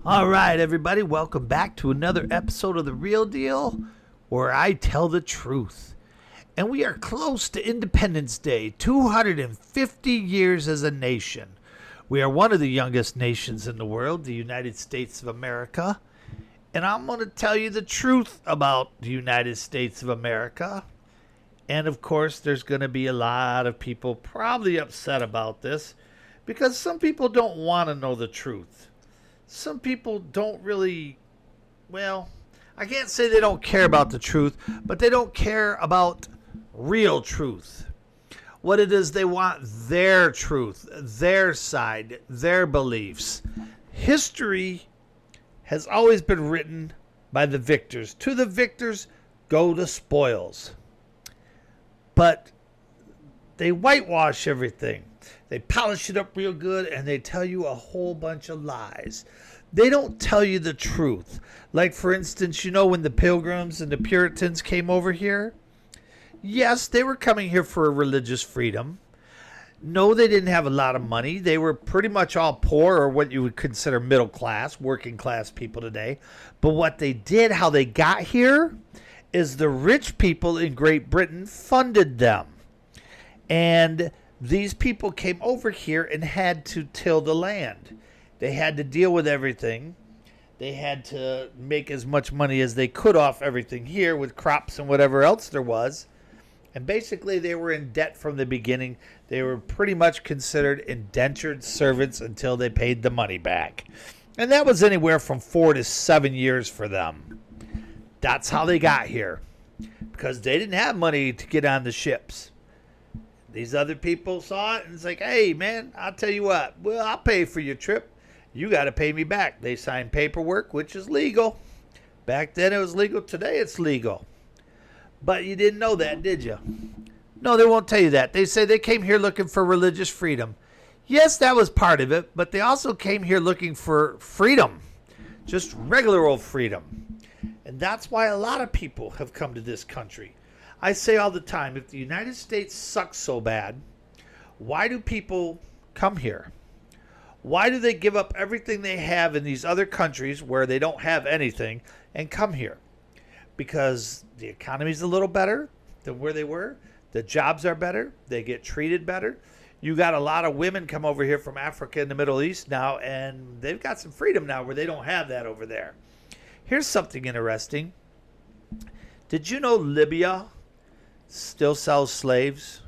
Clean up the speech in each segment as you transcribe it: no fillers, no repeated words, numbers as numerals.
All right, everybody, welcome back to another episode of The Real Deal, where I tell the truth. And we are close to Independence Day, 250 years as a nation. We are one of the youngest nations in the world, the United States of America. And I'm going to tell you the truth about the United States of America. And of course, there's going to be a lot of people probably upset about this because some people don't want to know the truth. Some people don't really, well, I can't say they don't care about the truth, but they don't care about real truth. What it is they want, their truth, their side, their beliefs. History has always been written by the victors. To the victors go the spoils. But they whitewash everything. They polish it up real good and they tell you a whole bunch of lies. They don't tell you the truth. Like, for instance, you know when the Pilgrims and the Puritans came over here? Yes, they were coming here for religious freedom. No, they didn't have a lot of money. They were pretty much all poor, or what you would consider middle class, working class people today. But what they did, how they got here, is the rich people in Great Britain funded them. And these people came over here and had to till the land. They had to deal with everything. They had to make as much money as they could off everything here with crops and whatever else there was. And basically they were in debt from the beginning. They were pretty much considered indentured servants until they paid the money back. And that was anywhere from 4 to 7 years for them. That's how they got here. Because they didn't have money to get on the ships. These other people saw it and it's like, hey, man, I'll tell you what. Well, I'll pay for your trip. You got to pay me back. They signed paperwork, which is legal. Back then it was legal. Today it's legal. But you didn't know that, did you? No, they won't tell you that. They say they came here looking for religious freedom. Yes, that was part of it. But they also came here looking for freedom. Just regular old freedom. And that's why a lot of people have come to this country. I say all the time, if the United States sucks so bad, why do people come here? Why do they give up everything they have in these other countries where they don't have anything and come here? Because the economy's a little better than where they were. The jobs are better. They get treated better. You got a lot of women come over here from Africa and the Middle East now, and they've got some freedom now where they don't have that over there. Here's something interesting. Did you know Libya still sells slaves?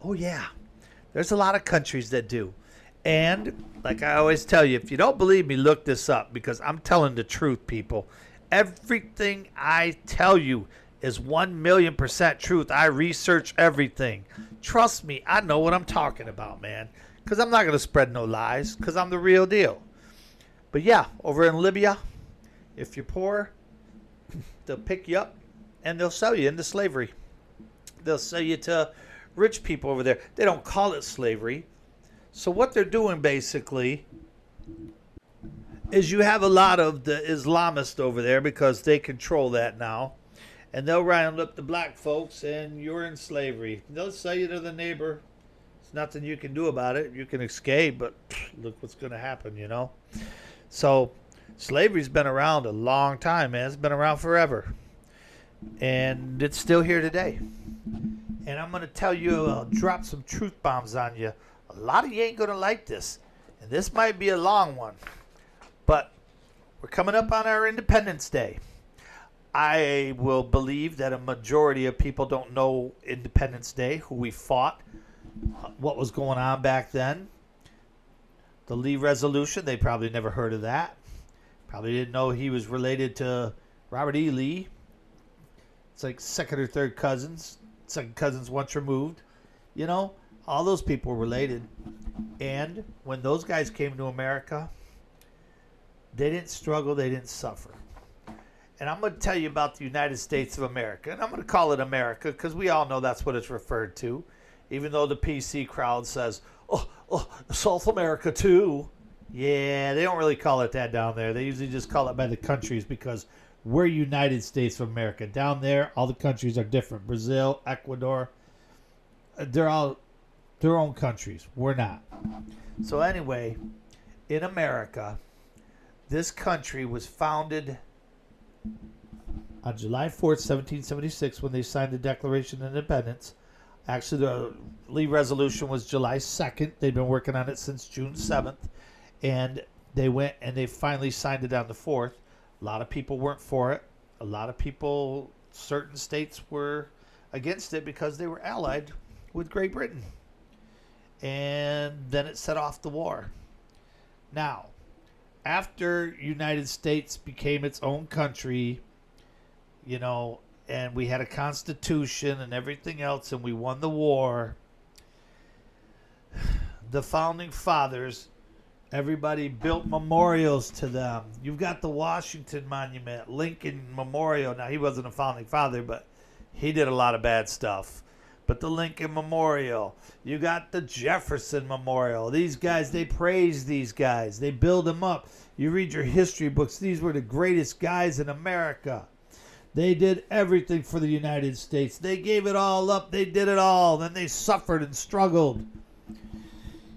Oh, yeah. There's a lot of countries that do. And like I always tell you, if you don't believe me, look this up because I'm telling the truth, people. Everything I tell you is 1,000,000% truth. I research everything. Trust me, I know what I'm talking about, man. Because I'm not going to spread no lies because I'm the real deal. But yeah, over in Libya, if you're poor, they'll pick you up and they'll sell you into slavery. They'll sell you to rich people over there. They don't call it slavery. So what they're doing basically is you have a lot of the Islamists over there because they control that now. And they'll round up the black folks and you're in slavery. They'll sell you to the neighbor. There's nothing you can do about it. You can escape, but look what's going to happen, you know. So slavery's been around a long time, man. It's been around forever. And it's still here today. And I'm going to tell you, I'll drop some truth bombs on you. A lot of you ain't going to like this. And this might be a long one. But we're coming up on our Independence Day. I will believe that a majority of people don't know Independence Day, who we fought, what was going on back then. The Lee Resolution, they probably never heard of that. Probably didn't know he was related to Robert E. Lee. It's like second or third cousins. Second cousins once removed. You know, all those people were related. And when those guys came to America, they didn't struggle, they didn't suffer. And I'm going to tell you about the United States of America. And I'm going to call it America because we all know that's what it's referred to. Even though the PC crowd says, oh, South America too. Yeah, they don't really call it that down there. They usually just call it by the countries because we're United States of America. Down there, all the countries are different. Brazil, Ecuador, they're all their own countries. We're not. So anyway, in America, This country was founded on July 4th, 1776, when they signed the Declaration of Independence. Actually, the Lee Resolution was July 2nd. They've been working on it since June 7th. And they went and they finally signed it on the 4th. A lot of people weren't for it. A lot of people, certain states were against it because they were allied with Great Britain. And then it set off the war. Now, after United States became its own country, you know, and we had a constitution and everything else, and we won the war, the founding fathers, everybody built memorials to them. You've got the Washington Monument, Lincoln Memorial. Now, he wasn't a founding father, but he did a lot of bad stuff. But the Lincoln Memorial, you got the Jefferson Memorial. These guys, they praise these guys. They build them up. You read your history books. These were the greatest guys in America. They did everything for the United States. They gave it all up. They did it all. Then they suffered and struggled.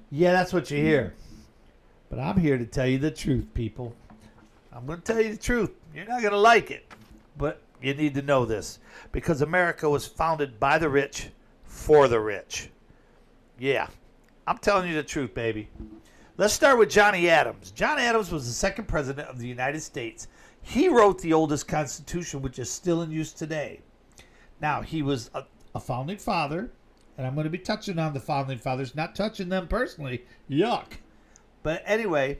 Yeah, that's what you hear. But I'm here to tell you the truth, people. I'm going to tell you the truth. You're not going to like it. But you need to know this. Because America was founded by the rich for the rich. Yeah, I'm telling you the truth, baby. Let's start with John Adams. John Adams was the second president of the United States. He wrote the oldest Constitution, which is still in use today. Now, he was a founding father, and I'm going to be touching on the founding fathers, not touching them personally. Yuck. But anyway,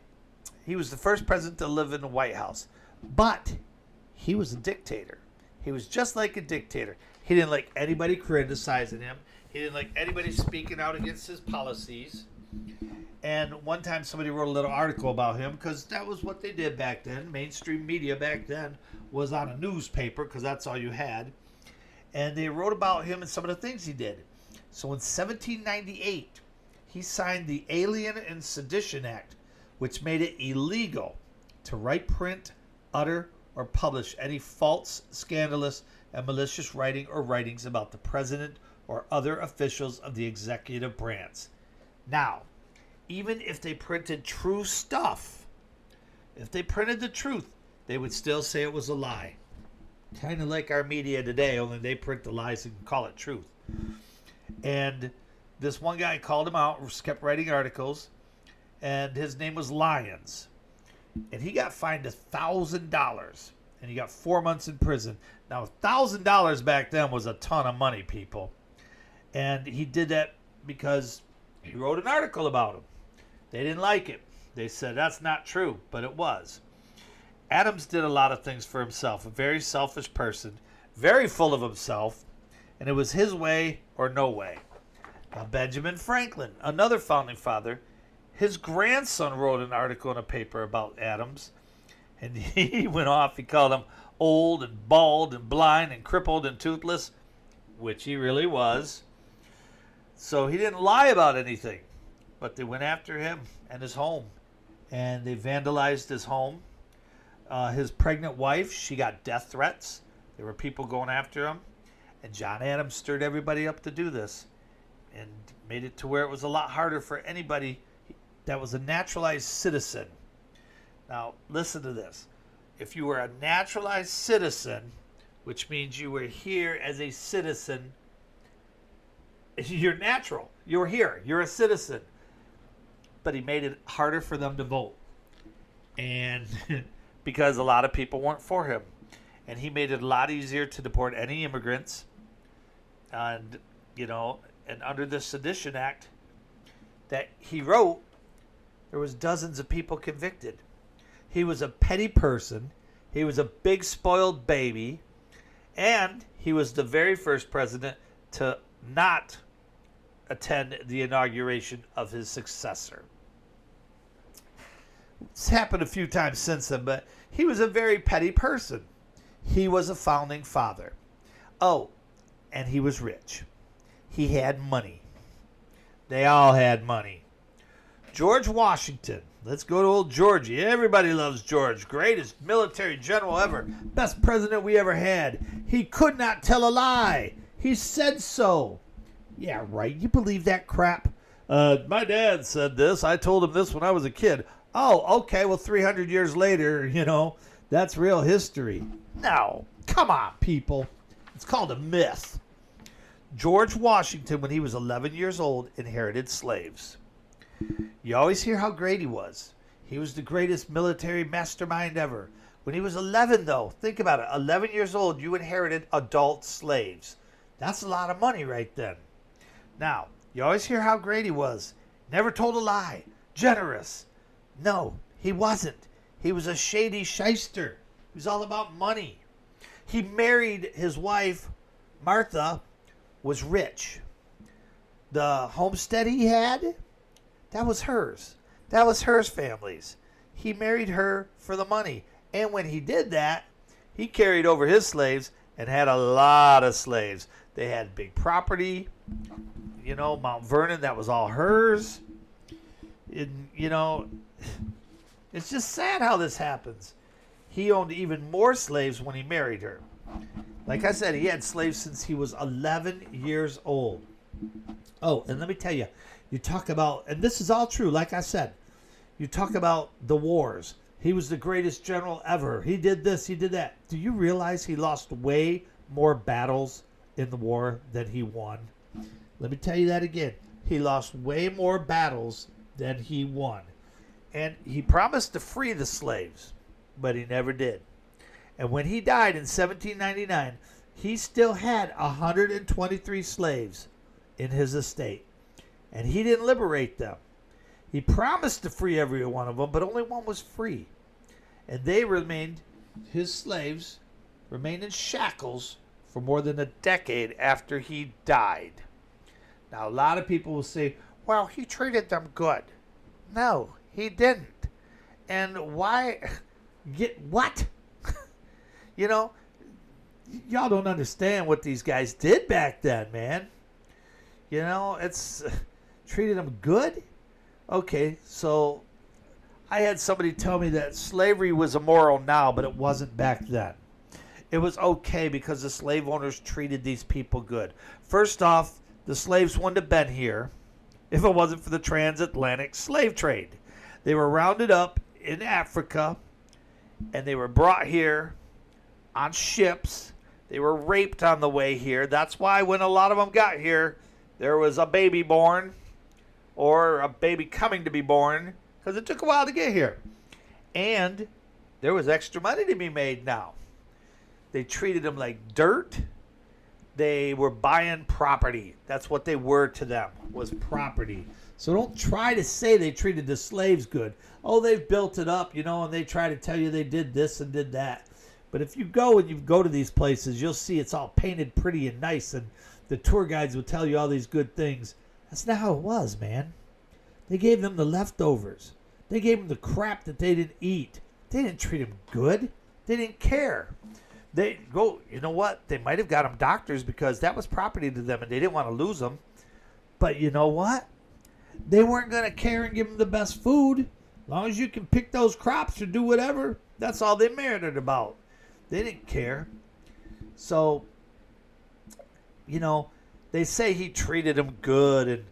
he was the first president to live in the White House. But he was a dictator. He was just like a dictator. He didn't like anybody criticizing him. He didn't like anybody speaking out against his policies. And one time somebody wrote a little article about him because that was what they did back then. Mainstream media back then was on a newspaper because that's all you had. And they wrote about him and some of the things he did. So in 1798, he signed the Alien and Sedition Act, which made it illegal to write, print, utter, or publish any false, scandalous, and malicious writing or writings about the president or other officials of the executive branch. Now, even if they printed true stuff, if they printed the truth, they would still say it was a lie. Kind of like our media today, only they print the lies and call it truth. And this one guy called him out, kept writing articles, and his name was Lyons. And he got fined $1,000, and he got 4 months in prison. Now, $1,000 back then was a ton of money, people. And he did that because he wrote an article about him. They didn't like it. They said that's not true, but it was. Adams did a lot of things for himself, a very selfish person, very full of himself, and it was his way or no way. Now, Benjamin Franklin, another founding father, his grandson wrote an article in a paper about Adams, and he went off. He called him old and bald and blind and crippled and toothless, which he really was. So he didn't lie about anything, but they went after him and his home, and they vandalized his home. His pregnant wife, she got death threats. There were people going after him, and John Adams stirred everybody up to do this and made it to where it was a lot harder for anybody that was a naturalized citizen. Now, listen to this. If you were a naturalized citizen, which means you were here as a citizen, you're natural. You're here. You're a citizen. But he made it harder for them to vote. And because a lot of people weren't for him. And he made it a lot easier to deport any immigrants. And, you know, and under the Sedition Act that he wrote, there was dozens of people convicted. He was a petty person. He was a big spoiled baby. And he was the very first president to not attend the inauguration of his successor. It's happened a few times since then, but he was a very petty person. He was a founding father. Oh, and he was rich. He had money. They all had money. George Washington. Let's go to old Georgie. Everybody loves George. Greatest military general ever. Best president we ever had. He could not tell a lie. He said so. Yeah, right. You believe that crap? My dad said this. I told him this when I was a kid. Oh, okay, well, 300 years later, that's real history. No, come on, people. It's called a myth. George Washington, when he was 11 years old, inherited slaves. You always hear how great he was. He was the greatest military mastermind ever. When he was 11, though, think about it. 11 years old, you inherited adult slaves. That's a lot of money right then. Now, you always hear how great he was. Never told a lie. Generous. No, he wasn't. He was a shady shyster. He was all about money. He married his wife, Martha, was rich. The homestead he had, that was hers. That was her family's. He married her for the money. And when he did that, he carried over his slaves and had a lot of slaves. They had big property. Mount Vernon, that was all hers. It's just sad how this happens. He owned even more slaves when he married her. Like I said, he had slaves since he was 11 years old. Oh, and let me tell you, you talk about, and this is all true, like I said, you talk about the wars. He was the greatest general ever. He did this, he did that. Do you realize he lost way more battles in the war than he won? Let me tell you that again. He lost way more battles than he won. And he promised to free the slaves, but he never did. And when he died in 1799, he still had 123 slaves in his estate. And he didn't liberate them. He promised to free every one of them, but only one was free. And his slaves remained in shackles for more than a decade after he died. Now, a lot of people will say, well, he treated them good. No, he didn't. And why? Get what? Y'all don't understand what these guys did back then, man. It's treated them good. Okay, so I had somebody tell me that slavery was immoral now, but it wasn't back then. It was okay because the slave owners treated these people good. First off, the slaves wouldn't have been here if it wasn't for the transatlantic slave trade. They were rounded up in Africa, and they were brought here on ships. They were raped on the way here. That's why when a lot of them got here, there was a baby born or a baby coming to be born because it took a while to get here. And there was extra money to be made now. They treated them like dirt. They were buying property. That's what they were to them, was property. So don't try to say they treated the slaves good. Oh, they've built it up, and they try to tell you they did this and did that. But if you go to these places, you'll see it's all painted pretty and nice, and the tour guides will tell you all these good things. That's not how it was, man. They gave them the leftovers. They gave them the crap that they didn't eat. They didn't treat them good. They didn't care. They They might have got them doctors because that was property to them and they didn't want to lose them. But you know what? They weren't going to care and give them the best food. As long as you can pick those crops or do whatever, that's all they mattered about. They didn't care. So, they say he treated them good, and,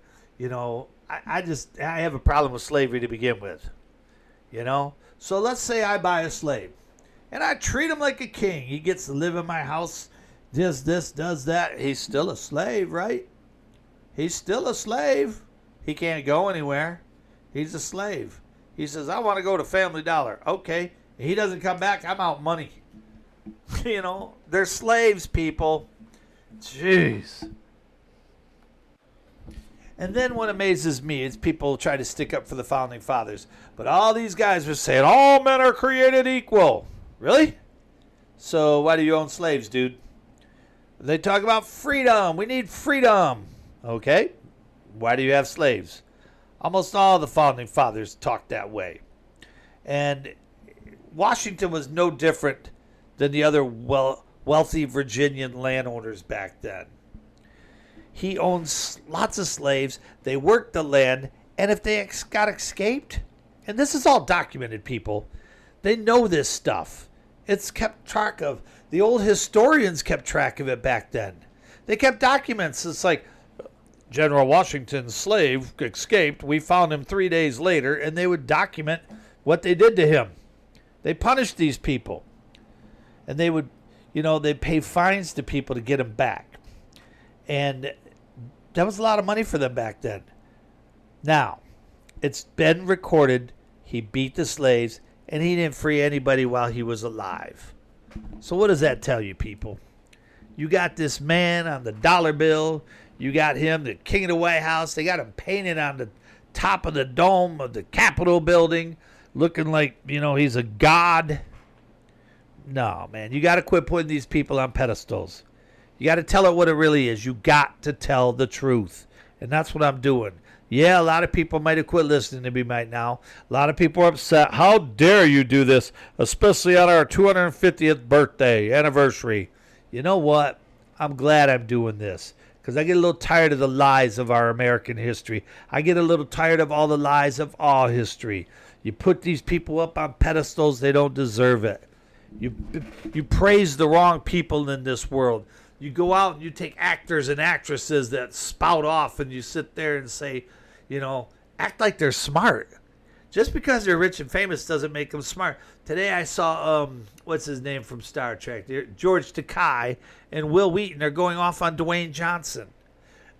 I have a problem with slavery to begin with, So let's say I buy a slave, and I treat him like a king. He gets to live in my house, does this, does that. He's still a slave, right? He's still a slave. He can't go anywhere. He's a slave. He says, I want to go to Family Dollar. Okay. He doesn't come back, I'm out money. They're slaves, people. Jeez. And then what amazes me is people try to stick up for the Founding Fathers. But all these guys are saying, all men are created equal. Really? So why do you own slaves, dude? They talk about freedom. We need freedom. Okay. Why do you have slaves? Almost all the Founding Fathers talked that way. And Washington was no different than the other wealthy Virginian landowners back then. He owns lots of slaves. They worked the land. And if they got escaped, and this is all documented, people, they know this stuff. It's kept track of. The old historians kept track of it back then. They kept documents. It's like, General Washington's slave escaped. We found him 3 days later, and they would document what they did to him. They punished these people. And they would, they'd pay fines to people to get them back. And that was a lot of money for them back then. Now, it's been recorded he beat the slaves and he didn't free anybody while he was alive. So what does that tell you, people? You got this man on the dollar bill. You got him, the king of the White House. They got him painted on the top of the dome of the Capitol building, looking like, he's a god. No, man, you got to quit putting these people on pedestals. You got to tell it what it really is. You got to tell the truth. And that's what I'm doing. Yeah, a lot of people might have quit listening to me right now. A lot of people are upset. How dare you do this, especially on our 250th birthday anniversary? You know what? I'm glad I'm doing this because I get a little tired of the lies of our American history. I get a little tired of all the lies of all history. You put these people up on pedestals, they don't deserve it. You praise the wrong people in this world. You go out and you take actors and actresses that spout off and you sit there and say, act like they're smart. Just because they're rich and famous doesn't make them smart. Today I saw, what's his name from Star Trek? George Takei and Will Wheaton are going off on Dwayne Johnson.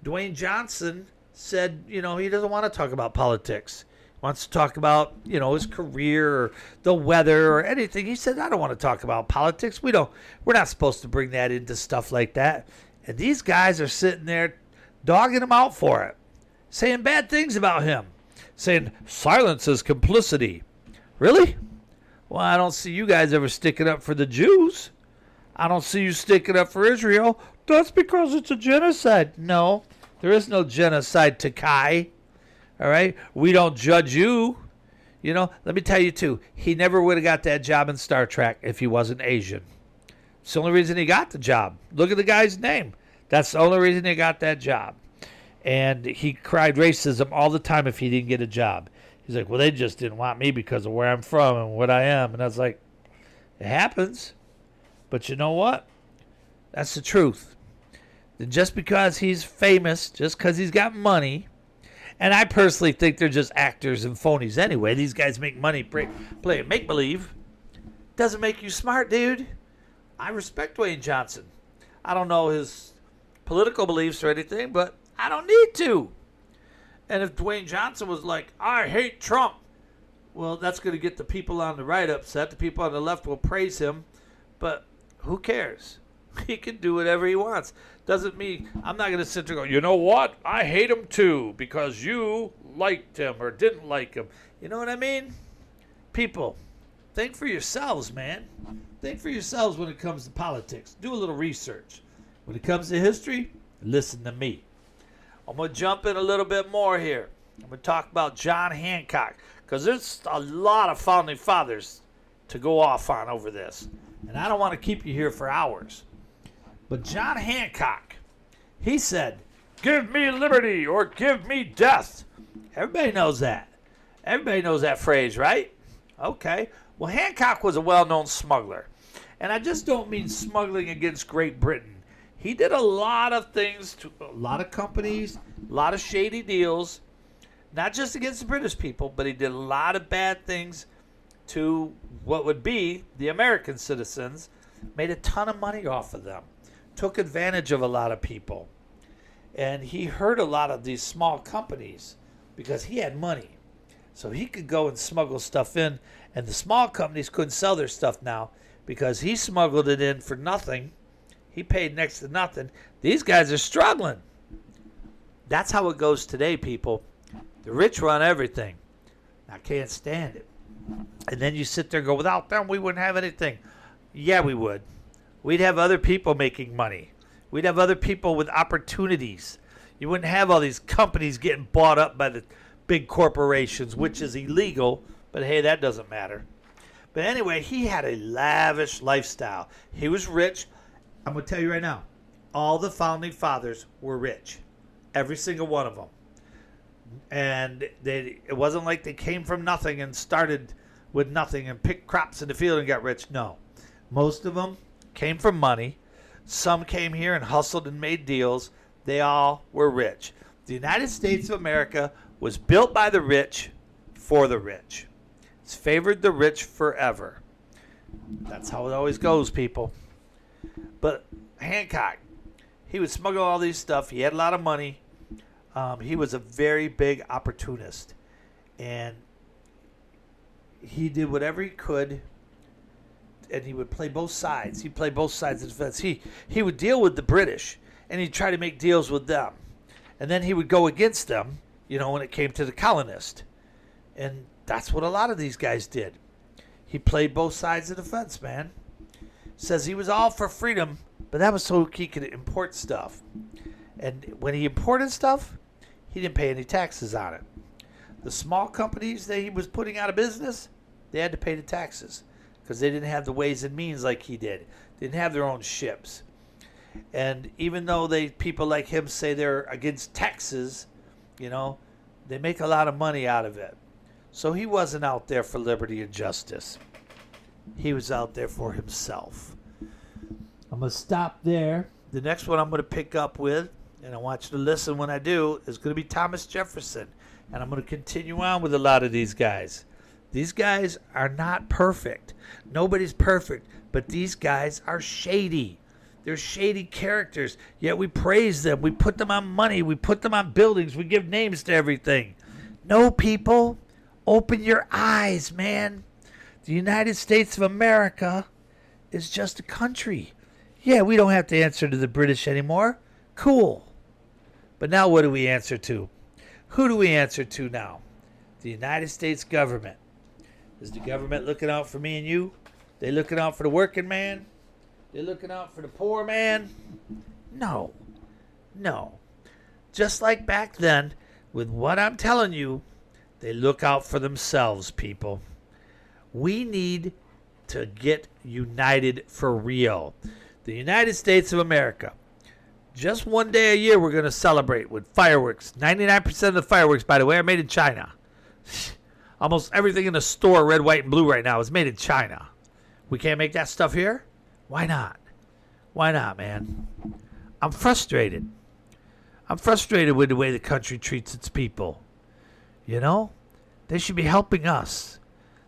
Dwayne Johnson said, he doesn't want to talk about politics. He wants to talk about, his career or the weather or anything. He said, I don't want to talk about politics. We're not supposed to bring that into stuff like that. And these guys are sitting there dogging him out for it, saying bad things about him. Saying silence is complicity. Really? Well, I don't see you guys ever sticking up for the Jews. I don't see you sticking up for Israel. That's because it's a genocide. No, there is no genocide, Takai. All right? We don't judge you. Let me tell you, too, he never would have got that job in Star Trek if he wasn't Asian. It's the only reason he got the job. Look at the guy's name. That's the only reason he got that job. And he cried racism all the time if he didn't get a job. He's like, well, they just didn't want me because of where I'm from and what I am. And I was like, it happens. But you know what? That's the truth. And just because he's famous, just because he's got money, and I personally think they're just actors and phonies anyway. These guys make money playing make-believe. Doesn't make you smart, dude. I respect Dwayne Johnson. I don't know his political beliefs or anything, but I don't need to. And if Dwayne Johnson was like, I hate Trump, well, that's going to get the people on the right upset. The people on the left will praise him. But who cares? He can do whatever he wants. Doesn't mean I'm not going to sit there and go, you know what? I hate him too because you liked him or didn't like him. You know what I mean? People, think for yourselves, man. Think for yourselves when it comes to politics. Do a little research. When it comes to history, listen to me. I'm going to jump in a little bit more here. I'm going to talk about John Hancock because there's a lot of founding fathers to go off on over this. And I don't want to keep you here for hours. But John Hancock, he said, give me liberty or give me death. Everybody knows that. Everybody knows that phrase, right? Okay. Well, Hancock was a well-known smuggler. And I just don't mean smuggling against Great Britain. He did a lot of things to a lot of companies, a lot of shady deals, not just against the British people, but he did a lot of bad things to what would be the American citizens, made a ton of money off of them, took advantage of a lot of people. And he hurt a lot of these small companies because he had money. So he could go and smuggle stuff in, and the small companies couldn't sell their stuff now because he smuggled it in for nothing. He paid next to nothing. These guys are struggling. That's how it goes today, people. The rich run everything. I can't stand it. And then you sit there and go, without them, we wouldn't have anything. Yeah, we would. We'd have other people making money. We'd have other people with opportunities. You wouldn't have all these companies getting bought up by the big corporations, which is illegal. But, hey, that doesn't matter. But anyway, he had a lavish lifestyle. He was rich. I'm going to tell you right now, all the founding fathers were rich. Every single one of them. And it wasn't like they came from nothing and started with nothing and picked crops in the field and got rich. No. Most of them came from money. Some came here and hustled and made deals. They all were rich. The United States of America was built by the rich for the rich. It's favored the rich forever. That's how it always goes, people. But Hancock, he would smuggle all these stuff. He had a lot of money. He was a very big opportunist. And he did whatever he could. And he would play both sides. He'd play both sides of the fence. He would deal with the British. And he'd try to make deals with them. And then he would go against them, when it came to the colonists. And that's what a lot of these guys did. He played both sides of the fence, man. Says he was all for freedom, but that was so he could import stuff. And when he imported stuff, he didn't pay any taxes on it. The small companies that he was putting out of business, they had to pay the taxes because they didn't have the ways and means like he did. They didn't have their own ships. And even though people like him say they're against taxes, they make a lot of money out of it. So he wasn't out there for liberty and justice. He was out there for himself. I'm going to stop there. The next one I'm going to pick up with, and I want you to listen when I do, is going to be Thomas Jefferson. And I'm going to continue on with a lot of these guys. These guys are not perfect. Nobody's perfect. But these guys are shady. They're shady characters. Yet we praise them. We put them on money. We put them on buildings. We give names to everything. No, people. Open your eyes, man. The United States of America is just a country. Yeah, we don't have to answer to the British anymore. Cool. But now what do we answer to? Who do we answer to now? The United States government. Is the government looking out for me and you? They looking out for the working man? They looking out for the poor man? No. Just like back then, with what I'm telling you, they look out for themselves, people. We need to get united for real. The United States of America. Just one day a year we're going to celebrate with fireworks. 99% of the fireworks, by the way, are made in China. Almost everything in the store, red, white, and blue right now, is made in China. We can't make that stuff here? Why not? Why not, man? I'm frustrated. I'm frustrated with the way the country treats its people. They should be helping us.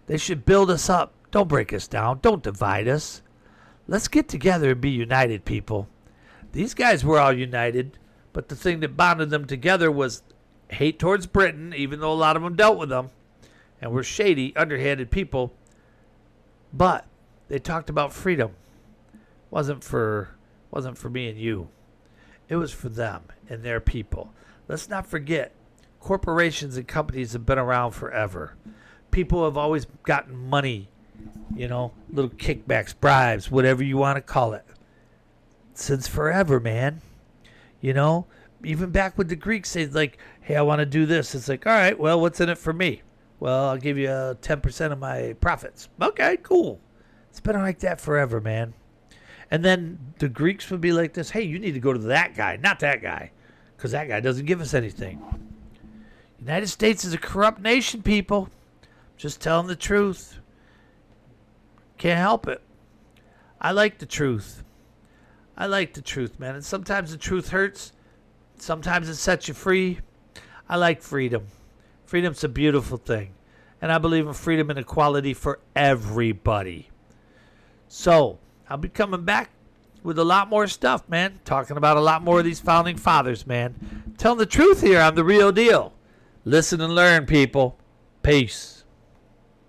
They should build us up. Don't break us down. Don't divide us. Let's get together and be united, people. These guys were all united, but the thing that bonded them together was hate towards Britain, even though a lot of them dealt with them, and were shady, underhanded people. But they talked about freedom. Wasn't for me and you. It was for them and their people. Let's not forget, corporations and companies have been around forever. People have always gotten money, little kickbacks, bribes, whatever you want to call it. Since forever, man. Even back with the Greeks, they'd like, hey, I want to do this. It's like, all right, well, what's in it for me? Well, I'll give you 10% of my profits. Okay, cool. It's been like that forever, man. And then the Greeks would be like this, hey, you need to go to that guy, not that guy, because that guy doesn't give us anything. United States is a corrupt nation, people. Just telling the truth. Can't help it. I like the truth. I like the truth, man. And sometimes the truth hurts. Sometimes it sets you free. I like freedom. Freedom's a beautiful thing. And I believe in freedom and equality for everybody. So, I'll be coming back with a lot more stuff, man. Talking about a lot more of these founding fathers, man. Telling the truth here on The Real Deal. Listen and learn, people. Peace.